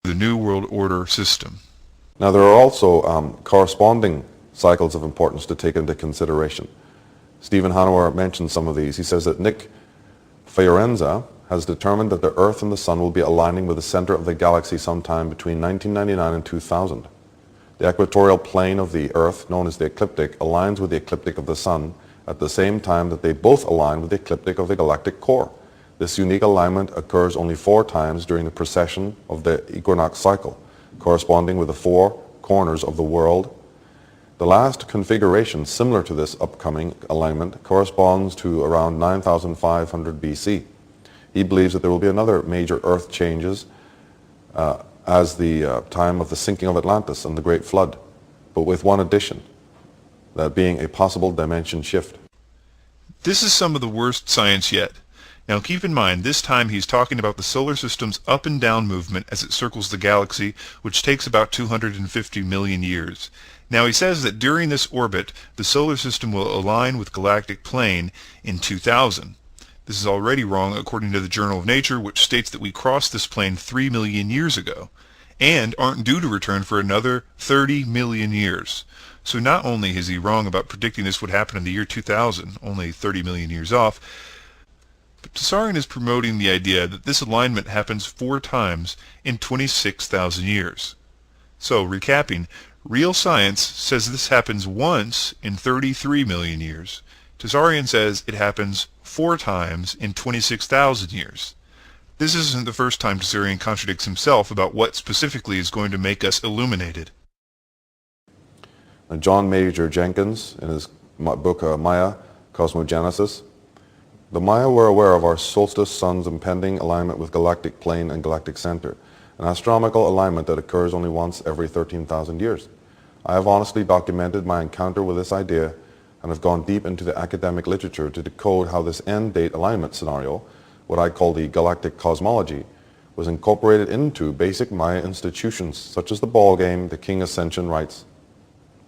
the New World Order system. Now there are also corresponding cycles of importance to take into consideration. Stephen Hanauer mentioned some of these. He says that Nick Fiorenza has determined that the Earth and the Sun will be aligning with the center of the galaxy sometime between 1999 and 2000. The equatorial plane of the Earth, known as the ecliptic, aligns with the ecliptic of the Sun at the same time that they both align with the ecliptic of the galactic core. This unique alignment occurs only 4 times during the precession of the equinox cycle, corresponding with the 4 corners of the world. The last configuration similar to this upcoming alignment corresponds to around 9500 BC. He believes that there will be another major Earth changes as the time of the sinking of Atlantis and the Great Flood, but with one addition, that being a possible dimension shift. This is some of the worst science yet. Now keep in mind, this time he's talking about the solar system's up and down movement as it circles the galaxy, which takes about 250 million years. Now he says that during this orbit, the solar system will align with galactic plane in 2000. This is already wrong according to the Journal of Nature, which states that we crossed this plane 3 million years ago, and aren't due to return for another 30 million years. So not only is he wrong about predicting this would happen in the year 2000, only 30 million years off, but tSORRY-ON is promoting the idea that this alignment happens 4 times in 26,000 years. So, recapping, real science says this happens once in 33 million years. tSORRY-ON says it happens 4 times in 26,000 years. This isn't the first time tSORRY-ON contradicts himself about what specifically is going to make us illuminated. John Major Jenkins, in his book Maya, Cosmogenesis, the Maya were aware of our solstice sun's impending alignment with galactic plane and galactic center, an astronomical alignment that occurs only once every 13,000 years. I have honestly documented my encounter with this idea and have gone deep into the academic literature to decode how this end date alignment scenario, what I call the galactic cosmology, was incorporated into basic Maya institutions such as the ball game, the king ascension rites,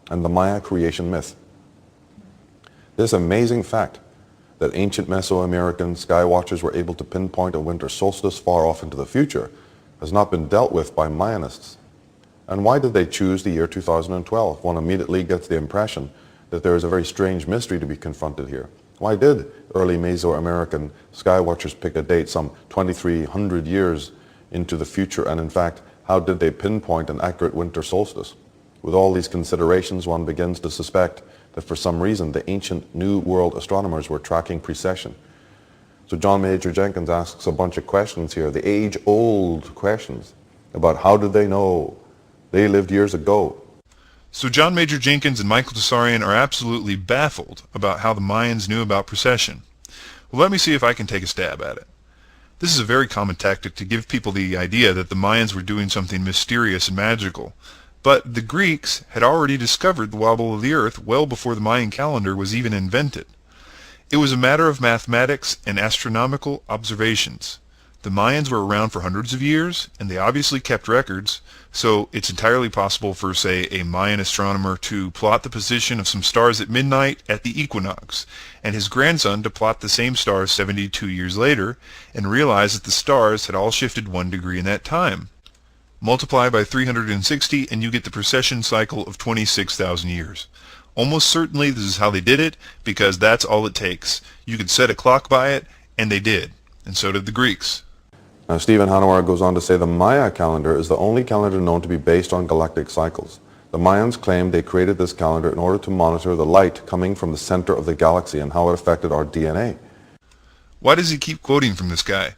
and the Maya creation myth. This amazing fact that ancient Mesoamerican sky watchers were able to pinpoint a winter solstice far off into the future has not been dealt with by Mayanists. And why did they choose the year 2012? One immediately gets the impression that there is a very strange mystery to be confronted here. Why did early Mesoamerican sky watchers pick a date some 2,300 years into the future, and in fact, how did they pinpoint an accurate winter solstice? With all these considerations, one begins to suspect that for some reason the ancient New World astronomers were tracking precession. So John Major Jenkins asks a bunch of questions here, the age-old questions about how did they know? They lived years ago. So John Major Jenkins and Michael tSORRY-ON are absolutely baffled about how the Mayans knew about precession. Well, let me see if I can take a stab at it. This is a very common tactic to give people the idea that the Mayans were doing something mysterious and magical. But the Greeks had already discovered the wobble of the Earth well before the Mayan calendar was even invented. It was a matter of mathematics and astronomical observations. The Mayans were around for hundreds of years, and they obviously kept records, so it's entirely possible for, say, a Mayan astronomer to plot the position of some stars at midnight at the equinox, and his grandson to plot the same stars 72 years later, and realize that the stars had all shifted 1 degree in that time. Multiply by 360 and you get the precession cycle of 26,000 years. Almost certainly this is how they did it, because that's all it takes. You could set a clock by it, and they did. And so did the Greeks. Now Stephen Hanauer goes on to say the Maya calendar is the only calendar known to be based on galactic cycles. The Mayans claimed they created this calendar in order to monitor the light coming from the center of the galaxy and how it affected our DNA. Why does he keep quoting from this guy?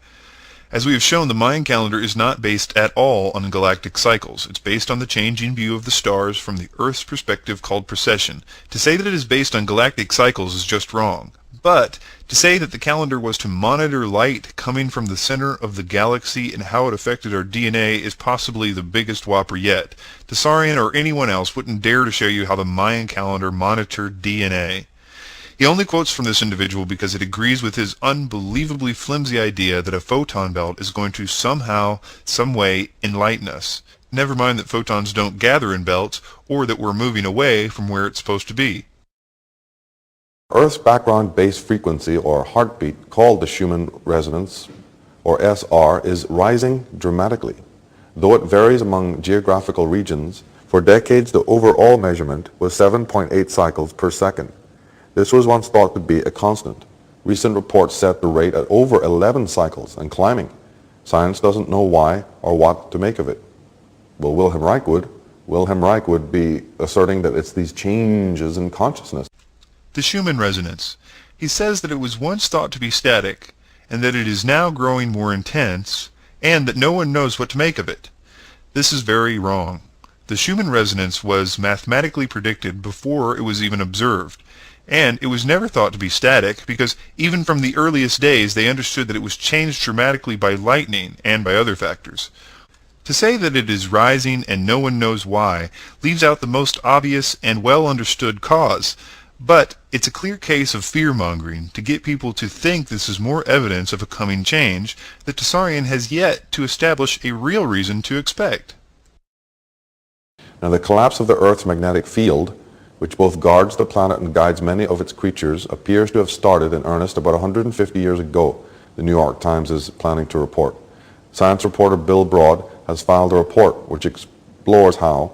As we have shown, the Mayan calendar is not based at all on galactic cycles. It's based on the changing view of the stars from the Earth's perspective called precession. To say that it is based on galactic cycles is just wrong. But to say that the calendar was to monitor light coming from the center of the galaxy and how it affected our DNA is possibly the biggest whopper yet. tSORRY-ON or anyone else wouldn't dare to show you how the Mayan calendar monitored DNA. He only quotes from this individual because it agrees with his unbelievably flimsy idea that a photon belt is going to somehow, some way, enlighten us. Never mind that photons don't gather in belts, or that we're moving away from where it's supposed to be. Earth's background base frequency, or heartbeat, called the Schumann resonance, or SR, is rising dramatically. Though it varies among geographical regions, for decades the overall measurement was 7.8 cycles per second. This was once thought to be a constant. Recent reports set the rate at over 11 cycles and climbing. Science doesn't know why or what to make of it. Well, Wilhelm Reich would be asserting that it's these changes in consciousness. The Schumann resonance. He says that it was once thought to be static, and that it is now growing more intense, and that no one knows what to make of it. This is very wrong. The Schumann resonance was mathematically predicted before it was even observed, and it was never thought to be static because even from the earliest days they understood that it was changed dramatically by lightning and by other factors. To say that it is rising and no one knows why leaves out the most obvious and well understood cause, but it's a clear case of fear-mongering to get people to think this is more evidence of a coming change that tSORRY-ON has yet to establish a real reason to expect. Now, the collapse of the Earth's magnetic field, which both guards the planet and guides many of its creatures, appears to have started in earnest about 150 years ago, the New York Times is planning to report. Science reporter Bill Broad has filed a report which explores how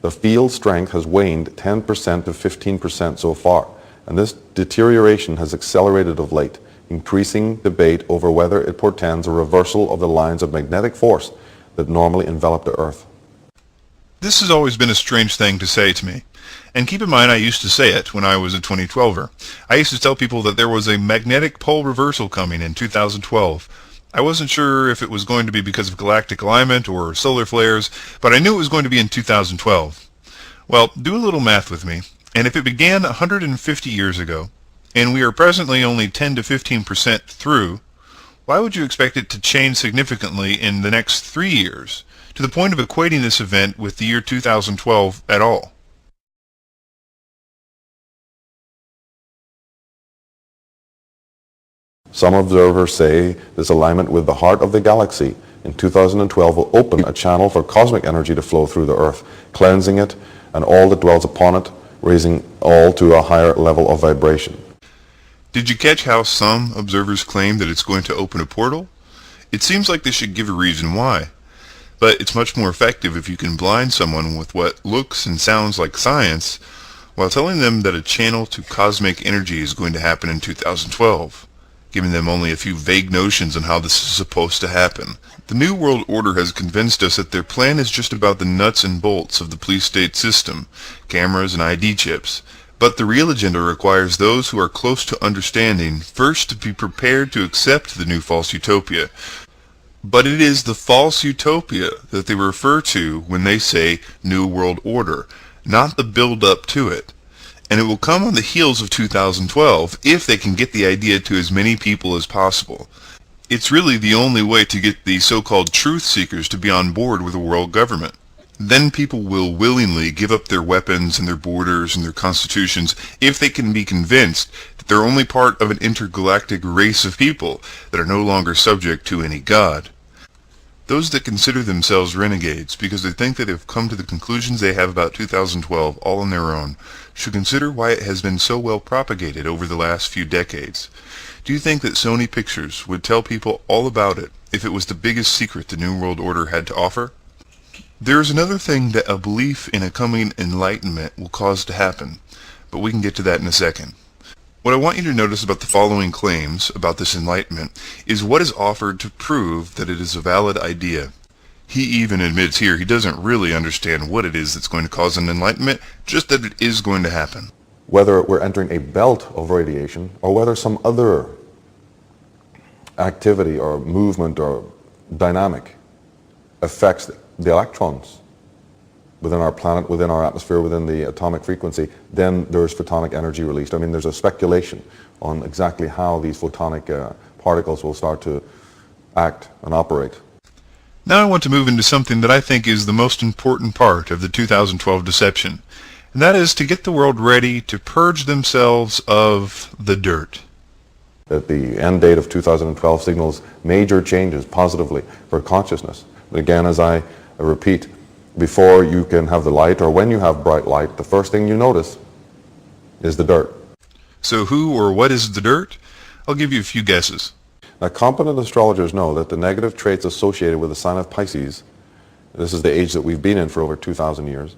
the field strength has waned 10% to 15% so far, and this deterioration has accelerated of late, increasing debate over whether it portends a reversal of the lines of magnetic force that normally envelop the Earth. This has always been a strange thing to say to me. And keep in mind I used to say it when I was a 2012er. I used to tell people that there was a magnetic pole reversal coming in 2012. I wasn't sure if it was going to be because of galactic alignment or solar flares, but I knew it was going to be in 2012. Well, do a little math with me, and if it began 150 years ago, and we are presently only 10 to 15% through, why would you expect it to change significantly in the next 3 years, to the point of equating this event with the year 2012 at all? Some observers say this alignment with the heart of the galaxy in 2012 will open a channel for cosmic energy to flow through the Earth, cleansing it and all that dwells upon it, raising all to a higher level of vibration. Did you catch how some observers claim that it's going to open a portal? It seems like they should give a reason why. But it's much more effective if you can blind someone with what looks and sounds like science while telling them that a channel to cosmic energy is going to happen in 2012. Giving them only a few vague notions on how this is supposed to happen. The New World Order has convinced us that their plan is just about the nuts and bolts of the police state system, cameras and ID chips. But the real agenda requires those who are close to understanding first to be prepared to accept the new false utopia. But it is the false utopia that they refer to when they say New World Order, not the build-up to it. And it will come on the heels of 2012 if they can get the idea to as many people as possible. It's really the only way to get the so-called truth seekers to be on board with the world government. Then people will willingly give up their weapons and their borders and their constitutions if they can be convinced that they're only part of an intergalactic race of people that are no longer subject to any god. Those that consider themselves renegades because they think that they've come to the conclusions they have about 2012 all on their own should consider why it has been so well propagated over the last few decades. Do you think that Sony Pictures would tell people all about it if it was the biggest secret the New World Order had to offer? There is another thing that a belief in a coming enlightenment will cause to happen, but we can get to that in a second. What I want you to notice about the following claims about this enlightenment is what is offered to prove that it is a valid idea. He even admits here he doesn't really understand what it is that's going to cause an enlightenment, just that it is going to happen. Whether we're entering a belt of radiation or whether some other activity or movement or dynamic affects the electrons within our planet, within our atmosphere, within the atomic frequency, then there's photonic energy released. I mean, there's a speculation on exactly how these photonic particles will start to act and operate. Now I want to move into something that I think is the most important part of the 2012 deception, and that is to get the world ready to purge themselves of the dirt. That the end date of 2012 signals major changes positively for consciousness. But again, as I repeat, before you can have the light, or when you have bright light, the first thing you notice is the dirt. So who or what is the dirt? I'll give you a few guesses. Now, competent astrologers know that the negative traits associated with the sign of Pisces this is the age that we've been in for over 2,000 years,